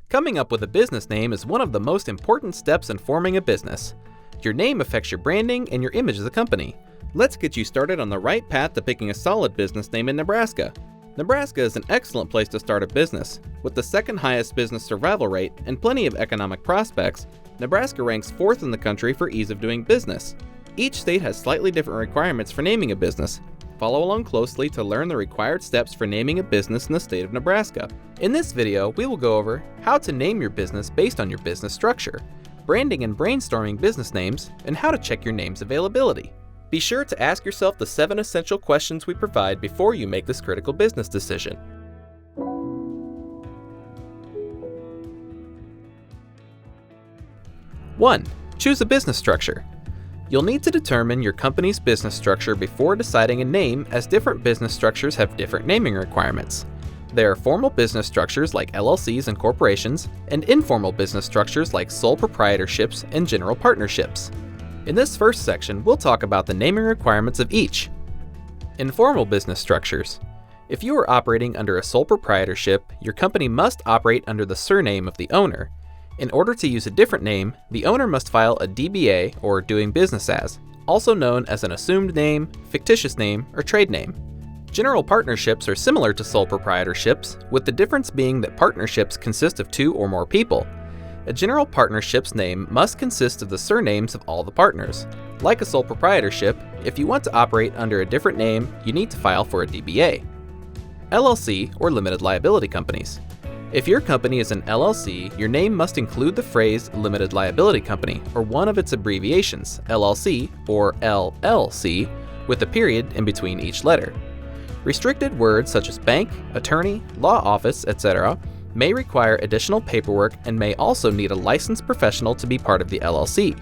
Coming up with a business name is one of the most important steps in forming a business. Your name affects your branding and your image as a company. Let's get you started on the right path to picking a solid business name in Nebraska. Nebraska is an excellent place to start a business. With the second highest business survival rate and plenty of economic prospects, Nebraska ranks 4th in the country for ease of doing business. Each state has slightly different requirements for naming a business. Follow along closely to learn the required steps for naming a business in the state of Nebraska. In this video, we will go over how to name your business based on your business structure, branding and brainstorming business names, and how to check your name's availability. Be sure to ask yourself the 7 essential questions we provide before you make this critical business decision. 1. Choose a business structure. You'll need to determine your company's business structure before deciding a name, as different business structures have different naming requirements. There are formal business structures like LLCs and corporations, and informal business structures like sole proprietorships and general partnerships. In this first section, we'll talk about the naming requirements of each. Informal business structures. If you are operating under a sole proprietorship, your company must operate under the surname of the owner. In order to use a different name, the owner must file a DBA, or doing business as, also known as an assumed name, fictitious name, or trade name. General partnerships are similar to sole proprietorships, with the difference being that partnerships consist of 2 or more people. A general partnership's name must consist of the surnames of all the partners. Like a sole proprietorship, if you want to operate under a different name, you need to file for a DBA. LLC, or limited liability companies. If your company is an LLC, your name must include the phrase limited liability company, or one of its abbreviations, LLC or LLC, with a period in between each letter. Restricted words such as bank, attorney, law office, etc. may require additional paperwork and may also need a licensed professional to be part of the LLC.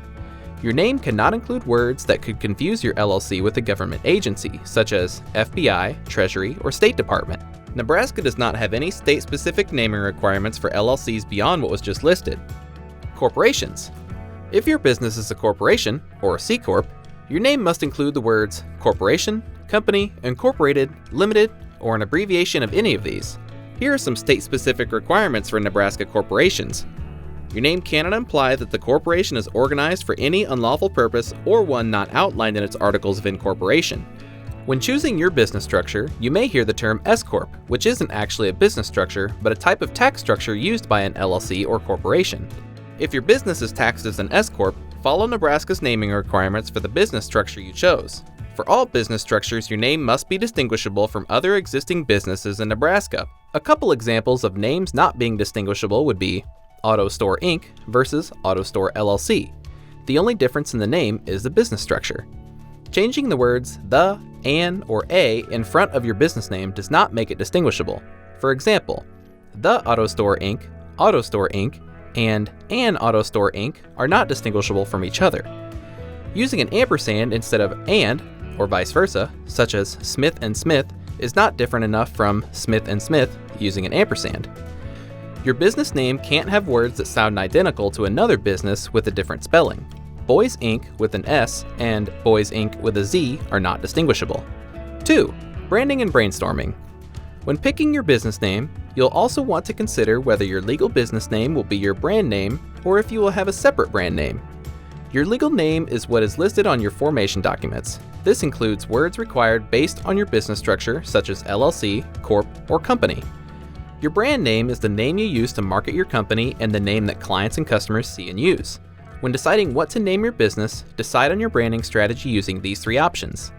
Your name cannot include words that could confuse your LLC with a government agency, such as FBI, Treasury, or State Department. Nebraska does not have any state-specific naming requirements for LLCs beyond what was just listed. Corporations. If your business is a corporation, or a C Corp, your name must include the words corporation, company, incorporated, limited, or an abbreviation of any of these. Here are some state-specific requirements for Nebraska corporations. Your name cannot imply that the corporation is organized for any unlawful purpose or one not outlined in its articles of incorporation. When choosing your business structure, you may hear the term S-Corp, which isn't actually a business structure, but a type of tax structure used by an LLC or corporation. If your business is taxed as an S-Corp, follow Nebraska's naming requirements for the business structure you chose. For all business structures, your name must be distinguishable from other existing businesses in Nebraska. A couple examples of names not being distinguishable would be Auto Store Inc. versus Auto Store LLC. The only difference in the name is the business structure. Changing the words the, an, or a in front of your business name does not make it distinguishable. For example, the Auto Store Inc., and an Auto Store Inc. are not distinguishable from each other. Using an ampersand instead of and, or vice versa, such as Smith and Smith, is not different enough from Smith and Smith using an ampersand. Your business name can't have words that sound identical to another business with a different spelling. Boys Inc. with an S and Boys Inc. with a Z are not distinguishable. 2. Branding and brainstorming. When picking your business name, you'll also want to consider whether your legal business name will be your brand name or if you will have a separate brand name. Your legal name is what is listed on your formation documents. This includes words required based on your business structure, such as LLC, Corp, or Company. Your brand name is the name you use to market your company and the name that clients and customers see and use. When deciding what to name your business, decide on your branding strategy using these 3 options.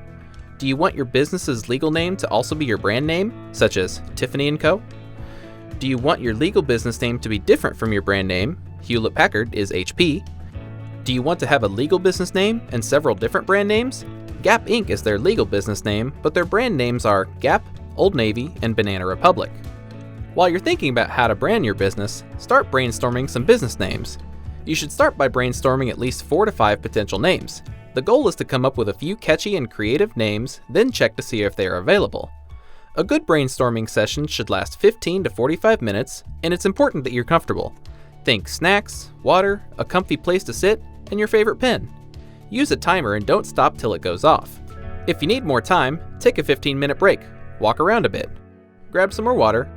Do you want your business's legal name to also be your brand name, such as Tiffany & Co.? Do you want your legal business name to be different from your brand name? Hewlett-Packard is HP. Do you want to have a legal business name and several different brand names? Gap Inc. is their legal business name, but their brand names are Gap, Old Navy, and Banana Republic. While you're thinking about how to brand your business, start brainstorming some business names. You should start by brainstorming at least 4 to 5 potential names. The goal is to come up with a few catchy and creative names, then check to see if they are available. A good brainstorming session should last 15 to 45 minutes, and it's important that you're comfortable. Think snacks, water, a comfy place to sit, and your favorite pen. Use a timer and don't stop till it goes off. If you need more time, take a 15-minute break, walk around a bit, grab some more water,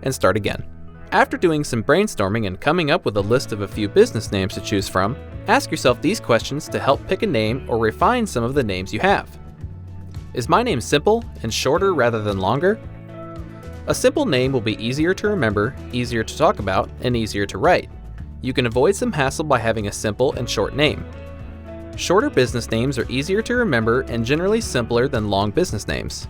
and start again. After doing some brainstorming and coming up with a list of a few business names to choose from, ask yourself these questions to help pick a name or refine some of the names you have. Is my name simple and shorter rather than longer? A simple name will be easier to remember, easier to talk about, and easier to write. You can avoid some hassle by having a simple and short name. Shorter business names are easier to remember and generally simpler than long business names.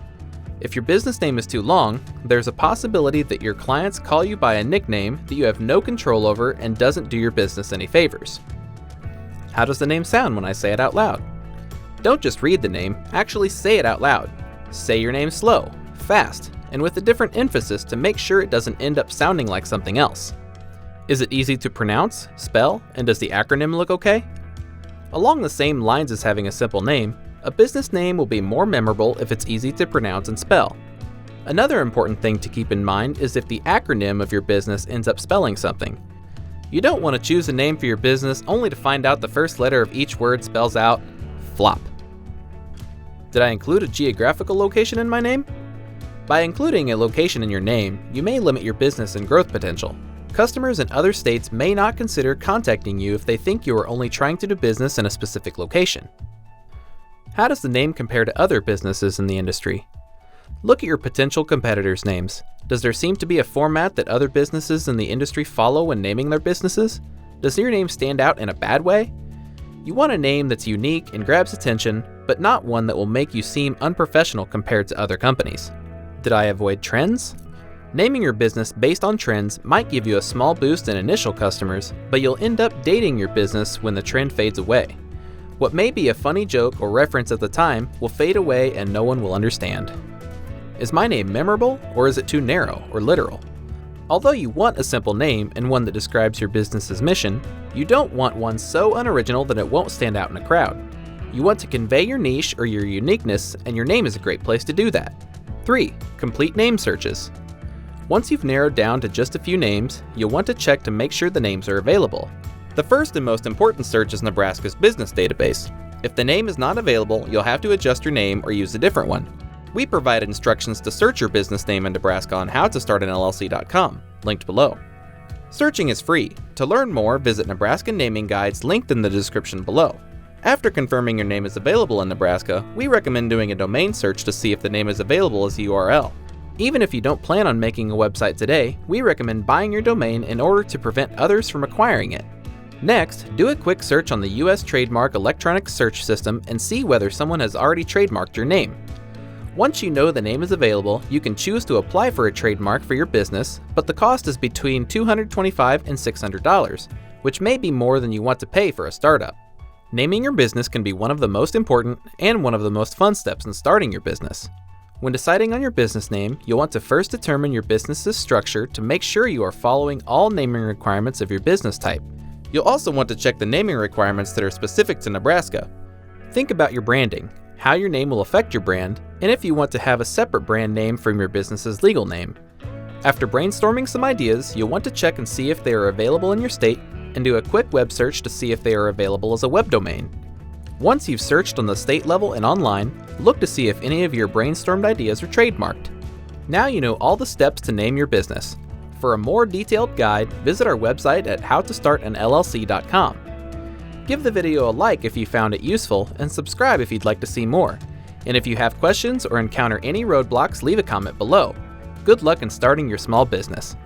If your business name is too long, there's a possibility that your clients call you by a nickname that you have no control over and doesn't do your business any favors. How does the name sound when I say it out loud? Don't just read the name, actually say it out loud. Say your name slow, fast, and with a different emphasis to make sure it doesn't end up sounding like something else. Is it easy to pronounce, spell, and does the acronym look okay? Along the same lines as having a simple name, a business name will be more memorable if it's easy to pronounce and spell. Another important thing to keep in mind is if the acronym of your business ends up spelling something. You don't want to choose a name for your business only to find out the first letter of each word spells out flop. Did I include a geographical location in my name? By including a location in your name, you may limit your business and growth potential. Customers in other states may not consider contacting you if they think you are only trying to do business in a specific location. How does the name compare to other businesses in the industry? Look at your potential competitors' names. Does there seem to be a format that other businesses in the industry follow when naming their businesses? Does your name stand out in a bad way? You want a name that's unique and grabs attention, but not one that will make you seem unprofessional compared to other companies. Did I avoid trends? Naming your business based on trends might give you a small boost in initial customers, but you'll end up dating your business when the trend fades away. What may be a funny joke or reference at the time will fade away and no one will understand. Is my name memorable, or is it too narrow or literal? Although you want a simple name and one that describes your business's mission, you don't want one so unoriginal that it won't stand out in a crowd. You want to convey your niche or your uniqueness, and your name is a great place to do that. 3. Complete name searches. Once you've narrowed down to just a few names, you'll want to check to make sure the names are available. The first and most important search is Nebraska's business database. If the name is not available, you'll have to adjust your name or use a different one. We provide instructions to search your business name in Nebraska on howtostartanllc.com, linked below. Searching is free. To learn more, visit Nebraska Naming Guides linked in the description below. After confirming your name is available in Nebraska, we recommend doing a domain search to see if the name is available as a URL. Even if you don't plan on making a website today, we recommend buying your domain in order to prevent others from acquiring it. Next, do a quick search on the U.S. Trademark Electronic Search System and see whether someone has already trademarked your name. Once you know the name is available, you can choose to apply for a trademark for your business, but the cost is between $225 and $600, which may be more than you want to pay for a startup. Naming your business can be one of the most important and one of the most fun steps in starting your business. When deciding on your business name, you'll want to first determine your business's structure to make sure you are following all naming requirements of your business type. You'll also want to check the naming requirements that are specific to Nebraska. Think about your branding, how your name will affect your brand, and if you want to have a separate brand name from your business's legal name. After brainstorming some ideas, you'll want to check and see if they are available in your state and do a quick web search to see if they are available as a web domain. Once you've searched on the state level and online, look to see if any of your brainstormed ideas are trademarked. Now you know all the steps to name your business. For a more detailed guide, visit our website at howtostartanllc.com. Give the video a like if you found it useful, and subscribe if you'd like to see more. And if you have questions or encounter any roadblocks, leave a comment below. Good luck in starting your small business.